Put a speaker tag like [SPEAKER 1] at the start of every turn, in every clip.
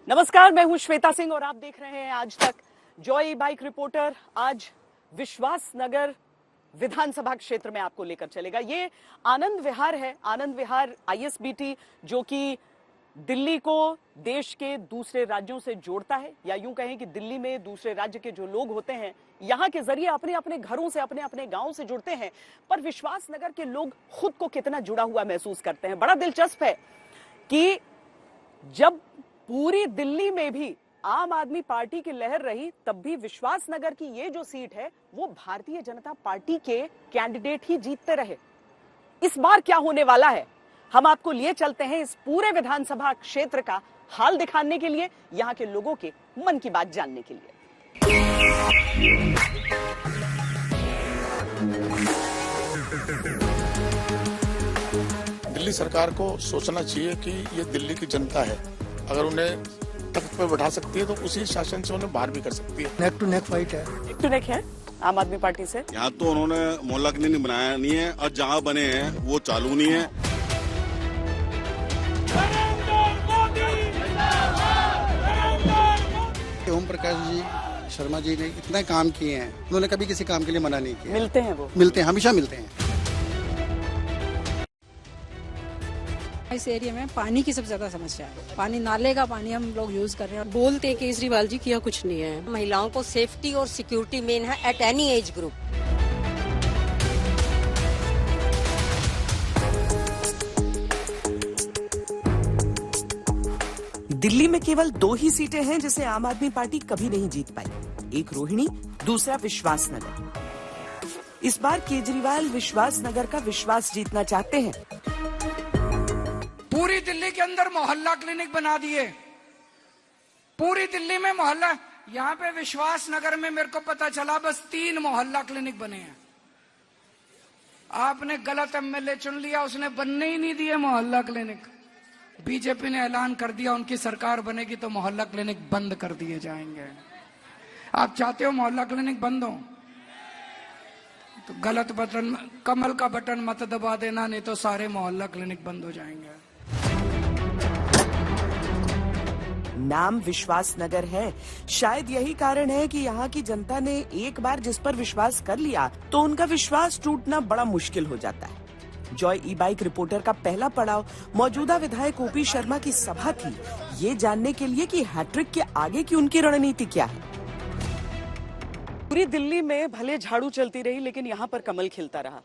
[SPEAKER 1] नमस्कार, मैं हूं श्वेता सिंह और आप देख रहे हैं आज तक। जॉय बाइक रिपोर्टर आज विश्वास नगर विधानसभा क्षेत्र में आपको लेकर चलेगा। ये आनंद विहार है, आनंद विहार आईएसबीटी, जो कि दिल्ली को देश के दूसरे राज्यों से जोड़ता है, या यूं कहें कि दिल्ली में दूसरे राज्य के जो लोग होते हैं यहां के जरिए अपने अपने घरों से, अपने अपने गांवों से जुड़ते हैं। पर विश्वास नगर के लोग खुद को कितना जुड़ा हुआ महसूस करते हैं। बड़ा दिलचस्प है कि जब पूरी दिल्ली में भी आम आदमी पार्टी की लहर रही, तब भी विश्वास नगर की ये जो सीट है वो भारतीय जनता पार्टी के कैंडिडेट ही जीतते रहे। इस बार क्या होने वाला है, हम आपको लिए चलते हैं इस पूरे विधानसभा क्षेत्र का हाल दिखाने के लिए, यहां के लोगों के मन की बात जानने के लिए।
[SPEAKER 2] दिल्ली सरकार को सोचना चाहिए कि ये दिल्ली की जनता है, अगर उन्हें तख्त पे बैठा सकती है तो उसी शासन से उन्हें बाहर भी कर सकती है।
[SPEAKER 3] नेक टू नेक फाइट है।
[SPEAKER 1] नेक टू नेक है आम आदमी पार्टी से।
[SPEAKER 4] यहाँ तो उन्होंने मोहल्ला क्लिनिक बनाया नहीं है और जहाँ बने हैं वो चालू नहीं है।
[SPEAKER 3] ओम प्रकाश जी शर्मा जी ने इतना काम किए हैं, उन्होंने कभी किसी काम के लिए मना नहीं किया।
[SPEAKER 1] मिलते हैं वो,
[SPEAKER 3] मिलते हैं, हमेशा मिलते हैं।
[SPEAKER 5] इस एरिया में पानी की सबसे ज्यादा समस्या है। पानी, नाले का पानी हम लोग यूज कर रहे हैं।
[SPEAKER 6] बोलते केजरीवाल जी किया कुछ नहीं है। महिलाओं को सेफ्टी और सिक्योरिटी मेन है at any age group.
[SPEAKER 7] Delhi में केवल 2 ही सीटें हैं जिसे आम आदमी पार्टी कभी नहीं जीत पाई, एक रोहिणी, दूसरा विश्वास नगर। इस बार केजरीवाल विश्वास नगर का विश्वास जीतना चाहते हैं।
[SPEAKER 8] पूरी दिल्ली के अंदर मोहल्ला क्लिनिक बना दिए, पूरी दिल्ली में मोहल्ला। यहाँ पे विश्वास नगर में मेरे को पता चला बस 3 मोहल्ला क्लिनिक बने हैं। आपने गलत एमएलए चुन लिया, उसने बनने ही नहीं दिए मोहल्ला क्लिनिक। बीजेपी ने ऐलान कर दिया उनकी सरकार बनेगी तो मोहल्ला क्लिनिक बंद कर दिए जाएंगे। आप चाहते हो मोहल्ला क्लिनिक बंद हो तो गलत बटन, कमल का बटन मत दबा देना, नहीं तो सारे मोहल्ला क्लिनिक बंद हो जाएंगे।
[SPEAKER 7] नाम विश्वास नगर है, शायद यही कारण है कि यहाँ की जनता ने एक बार जिस पर विश्वास कर लिया तो उनका विश्वास टूटना बड़ा मुश्किल हो जाता है। जॉय ई बाइक रिपोर्टर का पहला पड़ाव मौजूदा विधायक ओपी शर्मा की सभा थी, ये जानने के लिए कि हैट्रिक के आगे की उनकी रणनीति क्या है।
[SPEAKER 1] पूरी दिल्ली में भले झाड़ू चलती रही लेकिन यहाँ पर कमल खिलता रहा।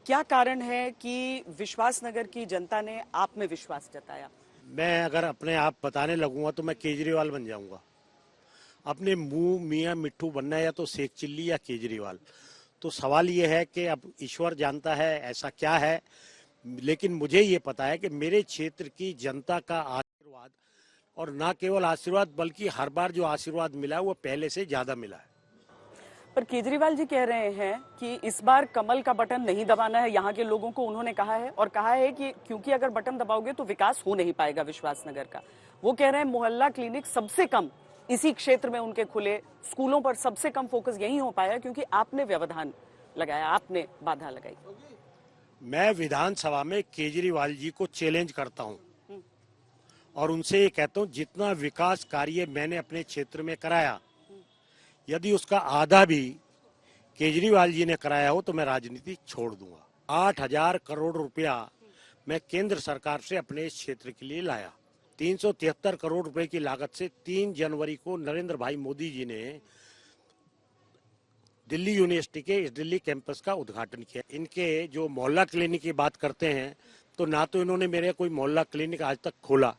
[SPEAKER 1] क्या कारण है कि विश्वास नगर की जनता ने आप में विश्वास जताया?
[SPEAKER 9] मैं अगर अपने आप बताने लगूंगा तो मैं केजरीवाल बन जाऊंगा। अपने मुंह मियां मिट्ठू बनना है, या तो शेख चिल्ली या केजरीवाल। तो सवाल ये है कि अब ईश्वर जानता है ऐसा क्या है, लेकिन मुझे ये पता है कि मेरे क्षेत्र की जनता का आशीर्वाद, और ना केवल आशीर्वाद बल्कि हर बार जो आशीर्वाद मिला है वो पहले से ज्यादा मिला है।
[SPEAKER 1] पर केजरीवाल जी कह रहे हैं कि इस बार कमल का बटन नहीं दबाना है यहाँ के लोगों को, उन्होंने कहा है। और कहा है कि क्योंकि अगर बटन दबाओगे तो विकास हो नहीं पाएगा विश्वास नगर का। वो कह रहे हैं मोहल्ला क्लिनिक सबसे कम इसी क्षेत्र में उनके खुले, स्कूलों पर सबसे कम फोकस यही हो पाया क्योंकि आपने व्यवधान लगाया, आपने बाधा लगाई।
[SPEAKER 9] मैं विधानसभा में केजरीवाल जी को चैलेंज करता हूं और उनसे ये कहता हूं, जितना विकास कार्य मैंने अपने क्षेत्र में कराया, यदि उसका आधा भी केजरीवाल जी ने कराया हो तो मैं राजनीति छोड़ दूंगा। 8,000 करोड़ रुपया मैं केंद्र सरकार से अपने इस क्षेत्र के लिए लाया। 373 करोड़ रुपए की लागत से 3 जनवरी को नरेंद्र भाई मोदी जी ने दिल्ली यूनिवर्सिटी के इस दिल्ली कैंपस का उद्घाटन किया। इनके जो मोहल्ला क्लिनिक की बात करते हैं तो ना तो इन्होंने मेरे कोई मोहल्ला क्लिनिक आज तक खोला।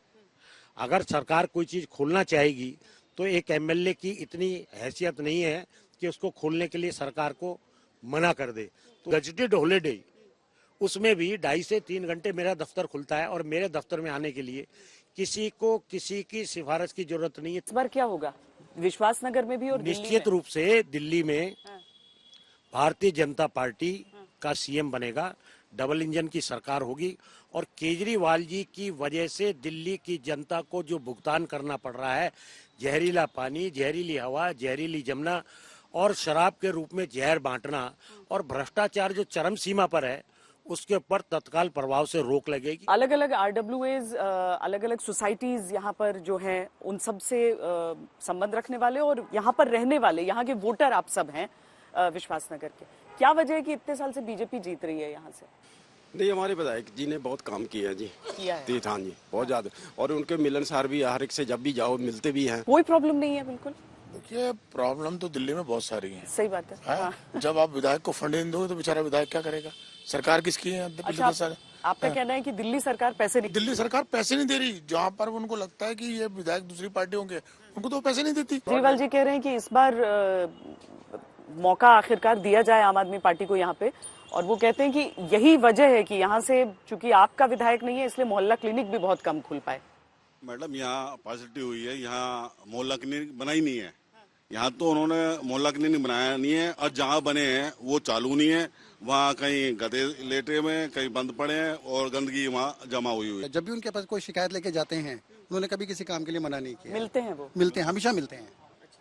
[SPEAKER 9] अगर सरकार कोई चीज खोलना चाहेगी तो एक एमएलए की इतनी हैसियत नहीं है कि उसको खोलने के लिए सरकार को मना कर दे। तो गजेटेड हॉलीडे, उसमें भी 2.5 से 3 घंटे मेरा दफ्तर खुलता है और मेरे दफ्तर में आने के लिए किसी को किसी की सिफारिश की जरूरत नहीं है।
[SPEAKER 1] इस बार क्या होगा विश्वास नगर में भी और
[SPEAKER 9] निश्चित रूप से दिल्ली में भारतीय जनता पार्टी का सीएम बनेगा, डबल इंजन की सरकार होगी। और केजरीवाल जी की वजह से दिल्ली की जनता को जो भुगतान करना पड़ रहा है, जहरीला पानी, जहरीली हवा, जहरीली जमुना और शराब के रूप में जहर बांटना और भ्रष्टाचार जो चरम सीमा पर है, उसके ऊपर तत्काल प्रभाव से रोक लगेगी।
[SPEAKER 1] अलग अलग RWAs, अलग अलग सोसाइटीज यहाँ पर जो हैं उन सब से संबंध रखने वाले और यहाँ पर रहने वाले, यहाँ के वोटर आप सब हैं विश्वास नगर के। क्या वजह है कि इतने साल से बीजेपी जीत रही है यहाँ से?
[SPEAKER 10] नहीं, हमारे विधायक जी ने बहुत काम किया है जी,
[SPEAKER 1] किया है
[SPEAKER 10] तीर्थान जी बहुत ज्यादा, और उनके मिलनसार भी हर एक से जब भी जाओ मिलते भी हैं।
[SPEAKER 1] कोई प्रॉब्लम नहीं है बिल्कुल।
[SPEAKER 2] देखिए, प्रॉब्लम तो दिल्ली में बहुत सारी है।
[SPEAKER 1] सही बात है। हाँ।
[SPEAKER 2] जब आप विधायक को फंड नहीं दोगे तो बेचारा विधायक क्या करेगा? सरकार किसकी है?
[SPEAKER 1] अच्छा, आपका कहना है कि दिल्ली सरकार पैसे नहीं,
[SPEAKER 2] दिल्ली सरकार पैसे नहीं दे रही। जहाँ पर उनको लगता है कि ये विधायक दूसरी पार्टी होंगे, उनको तो पैसे नहीं देती।
[SPEAKER 1] केजरीवाल जी कह रहे हैं कि इस बार मौका आखिरकार दिया जाए आम आदमी पार्टी को यहाँ पे, और वो कहते हैं कि यही वजह है कि यहाँ से चूंकि आपका विधायक नहीं है इसलिए मोहल्ला क्लिनिक भी बहुत कम खुल पाए।
[SPEAKER 4] मैडम, यहाँ पॉजिटिव हुई है, यहाँ मोहल्ला क्लिनिक बना ही नहीं है। यहाँ तो उन्होंने मोहल्ला क्लिनिक बनाया नहीं है, और जहाँ बने हैं वो चालू नहीं है। वहाँ कहीं गधे लेटे में, कहीं बंद पड़े हैं और गंदगी वहाँ जमा हुई है।
[SPEAKER 3] जब भी उनके पास कोई शिकायत लेके जाते हैं, उन्होंने कभी किसी काम के लिए मना नहीं किया।
[SPEAKER 1] मिलते हैं वो?
[SPEAKER 3] मिलते हैं, हमेशा मिलते हैं।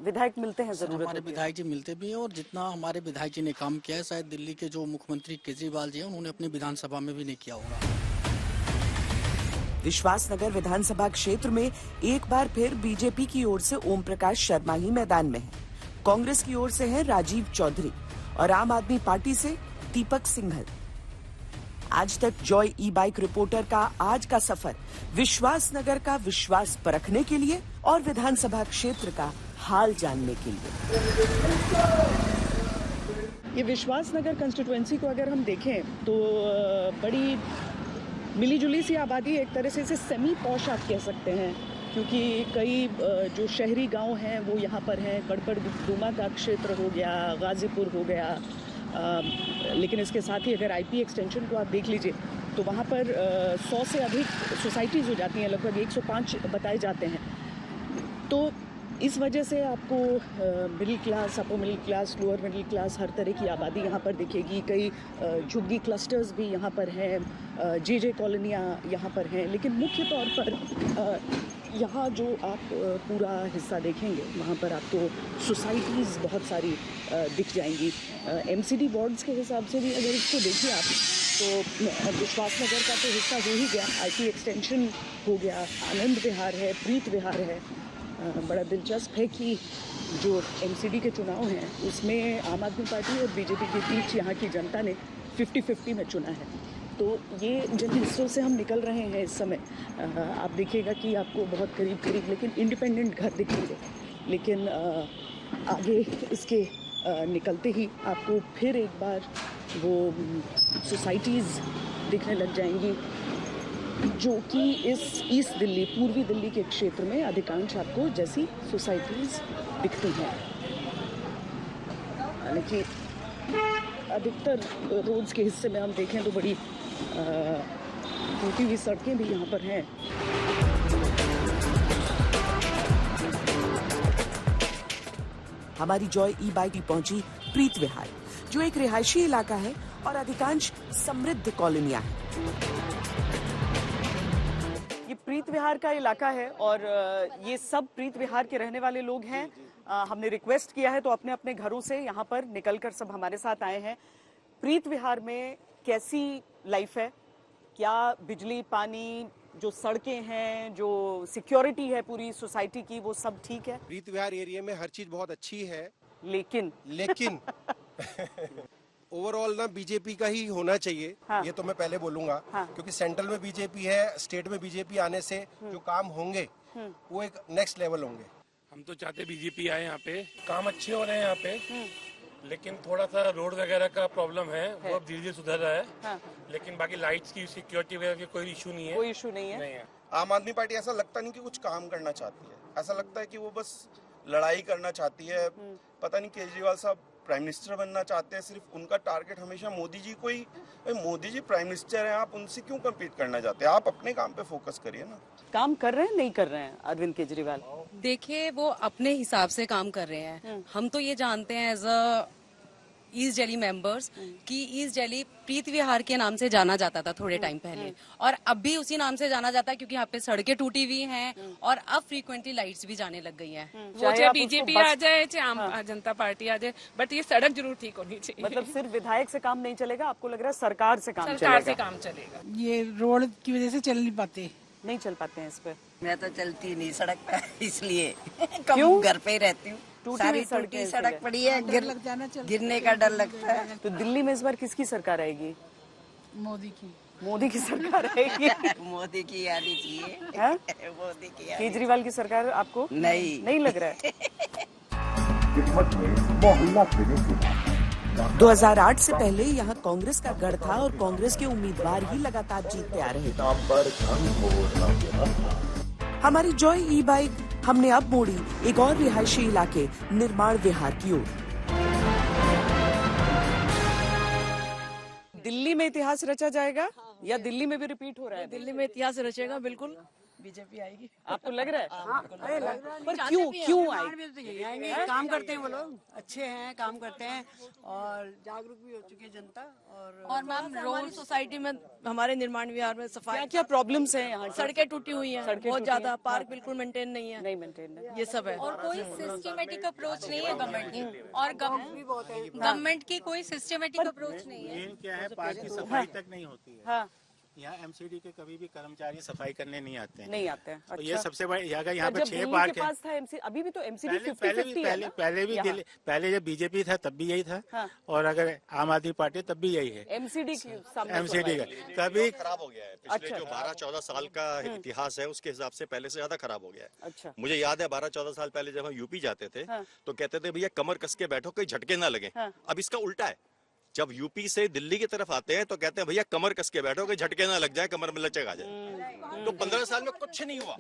[SPEAKER 1] विधायक मिलते हैं जरूर?
[SPEAKER 11] हमारे विधायक जी मिलते भी हैं, और जितना हमारे विधायक जी ने काम किया है शायद दिल्ली के जो मुख्यमंत्री केजरीवाल जी हैं उन्होंने अपनी विधानसभा में भी नहीं किया होगा।
[SPEAKER 7] विश्वासनगर विधानसभा क्षेत्र में एक बार फिर बीजेपी की ओर से ओम प्रकाश शर्मा ही मैदान में है। कांग्रेस की ओर से है राजीव चौधरी और आम आदमी पार्टी से दीपक सिंघल। आज तक जॉय ई बाइक रिपोर्टर का आज का सफर विश्वासनगर का विश्वास परखने के लिए और विधानसभा क्षेत्र का हाल जानने के लिए।
[SPEAKER 1] ये विश्वासनगर कंस्टिट्यूएंसी को अगर हम देखें तो बड़ी मिलीजुली सी आबादी, एक तरह से इसे सेमी पॉश आप कह सकते हैं, क्योंकि कई जो शहरी गांव हैं वो यहाँ पर हैं। गड़बड़ डूमा का क्षेत्र हो गया, गाजीपुर हो गया, लेकिन इसके साथ ही अगर IP एक्सटेंशन को आप देख लीजिए तो वहाँ पर 100 से अधिक सोसाइटीज़ हो जाती हैं, लगभग 105 बताए जाते हैं। तो इस वजह से आपको middle class, upper middle class, lower middle class, हर तरह की आबादी यहाँ पर दिखेगी। कई झुग्गी क्लस्टर्स भी यहाँ पर हैं, JJ कॉलोनियाँ यहाँ पर हैं। लेकिन मुख्य तौर पर यहाँ जो आप पूरा हिस्सा देखेंगे वहाँ पर आपको सोसाइटीज़ बहुत सारी दिख जाएंगी। MCD वार्ड्स के हिसाब से भी अगर इसको देखिए आप तो विश्वासनगर का तो हिस्सा हो ही गया, IP एक्सटेंशन हो गया, आनंद विहार है, प्रीत विहार है। बड़ा दिलचस्प है कि जो MCD के चुनाव हैं उसमें आम आदमी पार्टी और बीजेपी के बीच यहाँ की जनता ने 50-50 में चुना है। तो ये जिन हिस्सों से हम निकल रहे हैं इस समय, आप देखिएगा कि आपको बहुत करीब लेकिन इंडिपेंडेंट घर दिखेंगे, लेकिन आगे इसके निकलते ही आपको फिर एक बार वो सोसाइटीज़ दिखने लग जाएंगी जो कि इस ईस्ट दिल्ली, पूर्वी दिल्ली के क्षेत्र में अधिकांश आपको जैसी सोसाइटीज़ दिखती हैं। हालांकि अधिकतर रोड्स के हिस्से में हम देखें तो बड़ी टूटी हुई सड़कें भी यहाँ पर हैं।
[SPEAKER 7] हमारी जॉय ई बाइक पहुंची प्रीत विहार, जो एक रिहायशी इलाका है और अधिकांश समृद्ध कॉलोनियां हैं।
[SPEAKER 1] ये प्रीत विहार का इलाका है और ये सब प्रीत विहार के रहने वाले लोग हैं। हमने रिक्वेस्ट किया है तो अपने अपने घरों से यहाँ पर निकलकर सब हमारे साथ आए हैं। प्रीत विहार में कैसी लाइफ है? क्या बिजली, पानी, जो सड़कें हैं, जो सिक्योरिटी है पूरी सोसाइटी की, वो सब ठीक है?
[SPEAKER 12] प्रीत विहार एरिया में हर चीज बहुत अच्छी है,
[SPEAKER 1] लेकिन
[SPEAKER 12] ओवरऑल ना बीजेपी का ही होना चाहिए।
[SPEAKER 1] हाँ।
[SPEAKER 12] ये तो मैं पहले बोलूंगा।
[SPEAKER 1] हाँ।
[SPEAKER 12] क्योंकि सेंट्रल में बीजेपी है, स्टेट में बीजेपी आने से जो काम होंगे वो एक नेक्स्ट लेवल होंगे।
[SPEAKER 13] हम तो चाहते बीजेपी आए यहाँ पे, काम अच्छे हो रहे हैं यहाँ पे, लेकिन थोड़ा सा रोड वगैरह का प्रॉब्लम है। वो अब धीरे धीरे सुधर रहा है। हाँ। लेकिन बाकी लाइट्स की, सिक्योरिटी वगैरह की कोई इशू नहीं है।
[SPEAKER 1] कोई इशू नहीं है।
[SPEAKER 14] आम आदमी पार्टी ऐसा लगता नहीं कि कुछ काम करना चाहती है, ऐसा लगता है कि वो बस लड़ाई करना चाहती है। पता नहीं केजरीवाल साहब प्राइम मिनिस्टर बनना चाहते हैं, सिर्फ उनका टारगेट हमेशा मोदी जी को ही। मोदी जी प्राइम मिनिस्टर हैं, आप उनसे क्यों कम्पीट करना चाहते हैं? आप अपने काम पे फोकस करिए ना।
[SPEAKER 1] काम कर रहे हैं, नहीं कर रहे हैं अरविंद केजरीवाल?
[SPEAKER 15] देखिए, वो अपने हिसाब से काम कर रहे हैं। हम तो ये जानते हैं as a East Delhi members कि ईस्ट दिल्ली प्रीत विहार के नाम से जाना जाता था थोड़े टाइम पहले, और अब भी उसी नाम से जाना जाता है क्योंकि यहाँ पे सड़कें टूटी हुई हैं और अब फ्रीक्वेंटली लाइट्स भी जाने लग गई हैं।
[SPEAKER 16] वो चाहे बीजेपी आ जाए चाहे आम जनता पार्टी आ जाए, बट ये सड़क जरूर ठीक होनी चाहिए।
[SPEAKER 1] मतलब सिर्फ विधायक से काम नहीं चलेगा, आपको लग रहा है सरकार से काम
[SPEAKER 16] चलेगा।
[SPEAKER 5] ये रोड की वजह से चल नहीं पाते,
[SPEAKER 1] नहीं चल पाते हैं इस पे।
[SPEAKER 17] मैं तो चलती नहीं सड़क पे, इसलिए कम घर पे ही रहती हूँ। सारी टूटी सड़क पड़ी है, गिरने का डर लगता है।
[SPEAKER 1] तो दिल्ली में इस बार किसकी सरकार आएगी?
[SPEAKER 5] मोदी की।
[SPEAKER 1] मोदी की सरकार आएगी।
[SPEAKER 17] मोदी की आनी चाहिए। मोदी की।
[SPEAKER 1] केजरीवाल की सरकार आपको नहीं लग रहा है? 2008 से पहले यहाँ कांग्रेस का गढ़ था और कांग्रेस के उम्मीदवार ही लगातार जीतते आ रहे थे। हमारी जॉय ई बाइक हमने अब मोड़ी एक और रिहायशी इलाके निर्माण विहार की ओर। दिल्ली में इतिहास रचा जाएगा या दिल्ली में भी रिपीट हो रहा है?
[SPEAKER 6] दिल्ली में इतिहास रचेगा, बिल्कुल बीजेपी आएगी।
[SPEAKER 1] आपको लग रहा है?
[SPEAKER 6] हाँ,
[SPEAKER 1] पर क्यों
[SPEAKER 6] आएंगे? काम करते हैं वो लोग, अच्छे हैं, काम करते हैं और जागरूक भी हो चुकी है जनता। और मैम हमारी सोसाइटी में, हमारे निर्माण विहार में सफाई
[SPEAKER 1] क्या प्रॉब्लम है यहाँ?
[SPEAKER 6] सड़कें टूटी हुई हैं बहुत ज्यादा, पार्क बिल्कुल मेंटेन नहीं है, ये सब है।
[SPEAKER 15] और कोई सिस्टमेटिक अप्रोच नहीं है गवर्नमेंट की, और गवर्नमेंट की कोई सिस्टमेटिक अप्रोच नहीं है।
[SPEAKER 18] क्या है, पार्क की सफाई तक नहीं होती है। यहाँ एमसीडी के कभी भी कर्मचारी सफाई करने नहीं आते हैं।
[SPEAKER 1] अच्छा।
[SPEAKER 18] तो ये सबसे बड़ी, अगर यहाँ पे 6 पार्क है।
[SPEAKER 1] अभी भी तो एमसीडी
[SPEAKER 18] पहले जब बीजेपी था तब भी यही था, और अगर आम आदमी पार्टी तब भी यही है।
[SPEAKER 1] एमसीडी
[SPEAKER 18] का कभी
[SPEAKER 19] खराब हो गया है। पिछले जो 12-14 साल का इतिहास है उसके हिसाब से पहले से ज्यादा खराब हो गया है।
[SPEAKER 1] अच्छा।
[SPEAKER 19] मुझे याद है 12-14 साल पहले जब हम यूपी जाते थे तो कहते थे भैया कमर कस के बैठो, कोई झटके ना लगे। अब इसका उल्टा है, जब यूपी से दिल्ली की तरफ आते हैं तो कहते हैं भैया कमर कस के बैठो, कोई झटके ना लग जाए, कमर में लचक आ जाए। तो 15 साल में कुछ नहीं हुआ।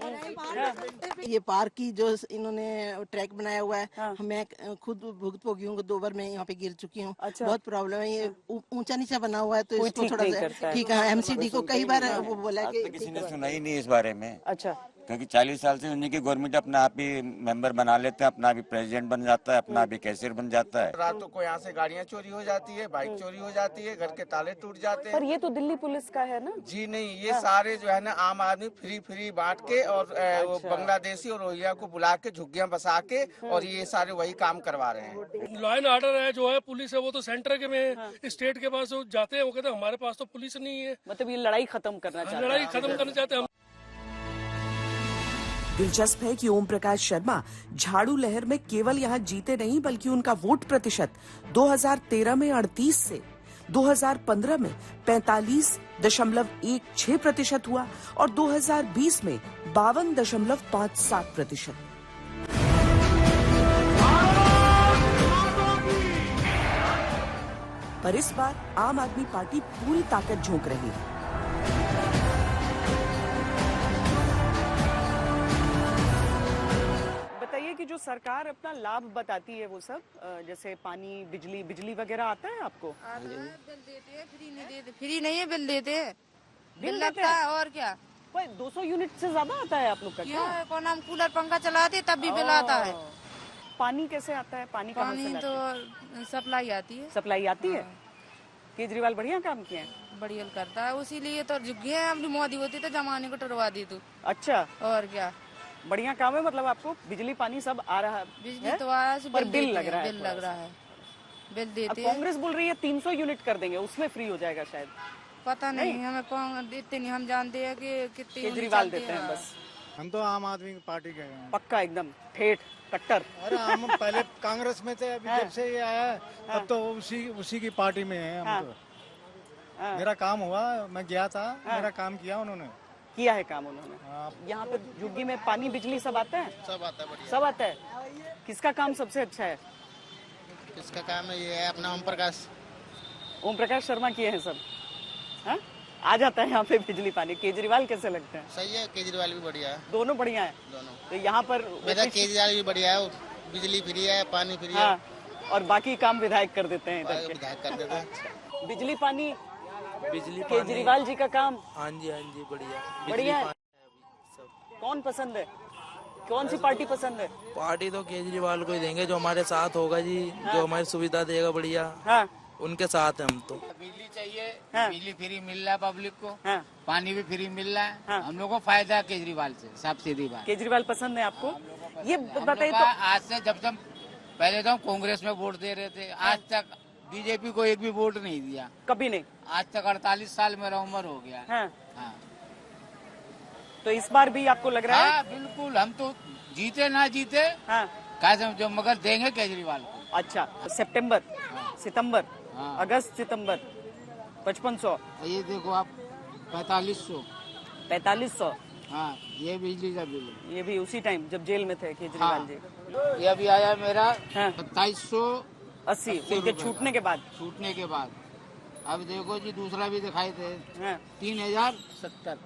[SPEAKER 17] ये पार्क की जो इन्होंने ट्रैक बनाया हुआ है, मैं खुद भुगतभोगी हूँ, 2 बार मैं यहाँ पे गिर चुकी हूँ। बहुत प्रॉब्लम है, ये ऊंचा नीचा बना हुआ है तो इसको थोड़ा सा ठीक है। एमसीडी को कई बार वो बोला कि
[SPEAKER 20] किसी ने सुना ही नहीं इस बारे में।
[SPEAKER 1] अच्छा।
[SPEAKER 20] क्योंकि 40 साल से उन्हीं की गवर्नमेंट अपना आप ही मेंबर बना लेते हैं, अपना भी प्रेसिडेंट बन जाता है, अपना भी कैशियर बन जाता है।
[SPEAKER 12] रातों को यहाँ से गाड़ियाँ चोरी हो जाती है, बाइक चोरी हो जाती है, घर के ताले टूट जाते हैं।
[SPEAKER 1] पर ये तो दिल्ली पुलिस का है ना?
[SPEAKER 12] जी नहीं, ये सारे जो है ना आम आदमी फ्री बांट के और बांग्लादेशी और रोहिंग्या को बुला के झुग्गियाँ बसा के और ये सारे वही काम करवा रहे हैं।
[SPEAKER 13] लॉ एंड ऑर्डर है, जो है पुलिस है, वो तो सेंटर के में स्टेट के पास जाते हैं, वो कहते हैं हमारे पास तो पुलिस नहीं है।
[SPEAKER 1] मतलब ये लड़ाई खत्म करना
[SPEAKER 13] चाहते हैं।
[SPEAKER 7] दिलचस्प है कि ओम प्रकाश शर्मा झाड़ू लहर में केवल यहाँ जीते नहीं बल्कि उनका वोट प्रतिशत 2013 में 38 से 2015 में 45.16% हुआ और 2020 में 52.57%। पर इस बार आम आदमी पार्टी पूरी ताकत झोंक रही है।
[SPEAKER 1] कि जो सरकार अपना लाभ बताती है वो सब, जैसे पानी बिजली वगैरह आता है आपको?
[SPEAKER 21] बिल देते हैं, फ्री नहीं है, बिल देते हैं, बिल लगता है। और क्या
[SPEAKER 1] 200 यूनिट से ज्यादा आता है आप लोग का?
[SPEAKER 21] क्या है, कौन हम कूलर पंखा चलाते तब भी बिल आता है।
[SPEAKER 1] पानी कैसे आता है? पानी
[SPEAKER 21] तो सप्लाई आती है।
[SPEAKER 1] सप्लाई आती है। केजरीवाल बढ़िया काम किया है,
[SPEAKER 21] बढ़िया करता है, उसीलिए तो झुग्गी है। अपनी मोदी होती तो जमाने को टरवा दी तू।
[SPEAKER 1] अच्छा।
[SPEAKER 21] और क्या
[SPEAKER 1] बढ़िया काम है, मतलब आपको बिजली पानी सब आ रहा है?
[SPEAKER 21] बिजली तो आया है,
[SPEAKER 1] पर बिल लग रहा है।
[SPEAKER 21] बिल लग रहा है, बिल देते हैं।
[SPEAKER 1] कांग्रेस बोल रही है 300 यूनिट कर देंगे, उसमें फ्री हो जाएगा शायद।
[SPEAKER 21] पता नहीं, हमें कौन देते नहीं, हम जानते हैं कि कितने
[SPEAKER 1] केजरीवाल देते हैं बस।
[SPEAKER 18] हम तो आम आदमी पार्टी के हैं,
[SPEAKER 1] पक्का एकदम ठेठ कट्टर।
[SPEAKER 18] अरे हम पहले कांग्रेस में थे, अभी जब से ये आया तब तो उसी की पार्टी में है हम तो। मेरा काम हुआ, मैं गया था, मेरा काम किया उन्होंने।
[SPEAKER 1] किया है काम उन्होंने। यहाँ पे झुग्गी में पानी बिजली सब आता है?
[SPEAKER 18] सब आता है, बढ़िया
[SPEAKER 1] सब आता है। किसका काम सबसे अच्छा है?
[SPEAKER 18] किसका काम है? ये है अपना ओम प्रकाश
[SPEAKER 1] शर्मा किए हैं सब। हा? आ जाता है यहाँ पे बिजली पानी। केजरीवाल कैसे लगते हैं?
[SPEAKER 18] सही है, केजरीवाल भी बढ़िया है,
[SPEAKER 1] दोनों बढ़िया है
[SPEAKER 18] दोनों।
[SPEAKER 1] तो यहाँ पर
[SPEAKER 18] केजरीवाल भी बढ़िया है, बिजली फ्री है, पानी फ्री है,
[SPEAKER 1] और बाकी काम विधायक कर देते हैं।
[SPEAKER 18] विधायक कर देते हैं।
[SPEAKER 1] बिजली पानी केजरीवाल जी का काम?
[SPEAKER 22] हाँ जी बढ़िया
[SPEAKER 1] बढ़िया है। कौन पसंद है? कौन सी पार्टी पसंद है?
[SPEAKER 8] पार्टी तो केजरीवाल को ही देंगे, जो हमारे साथ होगा जी, जो हमारी सुविधा देगा बढ़िया।
[SPEAKER 1] हाँ।
[SPEAKER 8] उनके साथ हैं हम तो।
[SPEAKER 22] बिजली चाहिए, बिजली फ्री मिल रहा है पब्लिक को, पानी भी फ्री मिल रहा है, हम लोग को फायदा है केजरीवाल से, सब सीधी बात।
[SPEAKER 1] केजरीवाल पसंद है आपको? ये बताइए तो।
[SPEAKER 22] आज से जब पहले तो हम कांग्रेस में वोट दे रहे थे, आज तक बीजेपी को एक भी वोट नहीं दिया,
[SPEAKER 1] कभी नहीं।
[SPEAKER 22] आज तक 48 साल मेरा उम्र हो गया। हाँ।
[SPEAKER 1] तो इस बार भी आपको लग रहा है?
[SPEAKER 22] हाँ बिल्कुल, हम तो जीते ना जीते कैसे जो मगर देंगे केजरीवाल को।
[SPEAKER 1] अच्छा, सितंबर, सितंबर, अगस्त, सितंबर 5500।
[SPEAKER 22] ये देखो आप 4500।
[SPEAKER 1] 4500।
[SPEAKER 22] हाँ, ये बिजली का बिल,
[SPEAKER 1] ये भी उसी टाइम जब जेल में थे केजरीवाल जी।
[SPEAKER 22] ये अभी आया मेरा 2780
[SPEAKER 1] उनके छूटने के बाद।
[SPEAKER 22] छूटने के बाद अब देखो जी दूसरा भी दिखाई दे 3070।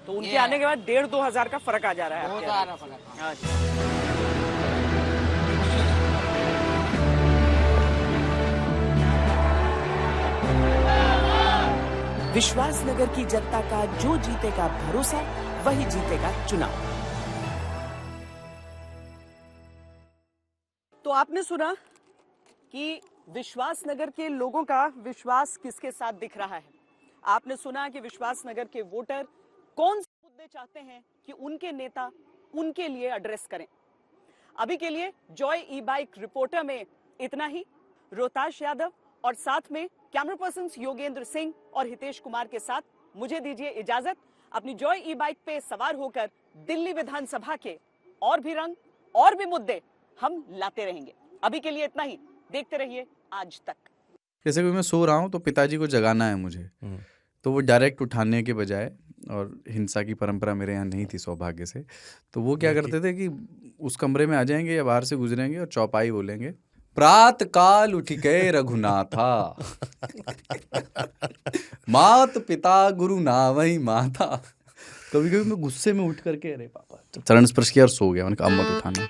[SPEAKER 1] तो उनके आने के बाद 1,500-2 हजार का फर्क आ जा रहा है।
[SPEAKER 22] बहुत आ रहा फर्क।
[SPEAKER 7] विश्वासनगर की जनता का जो जीतेगा भरोसा, वही जीतेगा चुनाव। तो आपने सुना कि विश्वासनगर के लोगों का विश्वास किसके साथ दिख रहा है। आपने सुना कि विश्वासनगर के वोटर कौन से मुद्दे चाहते हैं कि उनके नेता उनके लिए एड्रेस करें। अभी के लिए जॉय ई बाइक रिपोर्टर में इतना ही। रोहताश यादव और साथ में कैमरा पर्सन योगेंद्र सिंह और हितेश कुमार के साथ मुझे दीजिए इजाजत। अपनी जॉय ई बाइक पे सवार होकर दिल्ली विधानसभा के और भी रंग और भी मुद्दे हम लाते रहेंगे। अभी के लिए इतना ही। देखते रहिए आज तक।
[SPEAKER 23] जैसे कि मैं सो रहा हूँ तो पिताजी को जगाना है मुझे, तो वो डायरेक्ट उठाने के बजाय, और हिंसा की परंपरा मेरे यहाँ नहीं थी सौभाग्य से, तो वो क्या करते थे कि उस कमरे में आ जाएंगे या बाहर से गुजरेंगे और चौपाई बोलेंगे, प्रात काल उठ गए रघुनाथा मात पिता गुरु नावही माता। कभी कभी मैं गुस्से में उठ करके अरे पापा चरण स्पर्श किया और सो गया। मैंने कहा मत उठाना।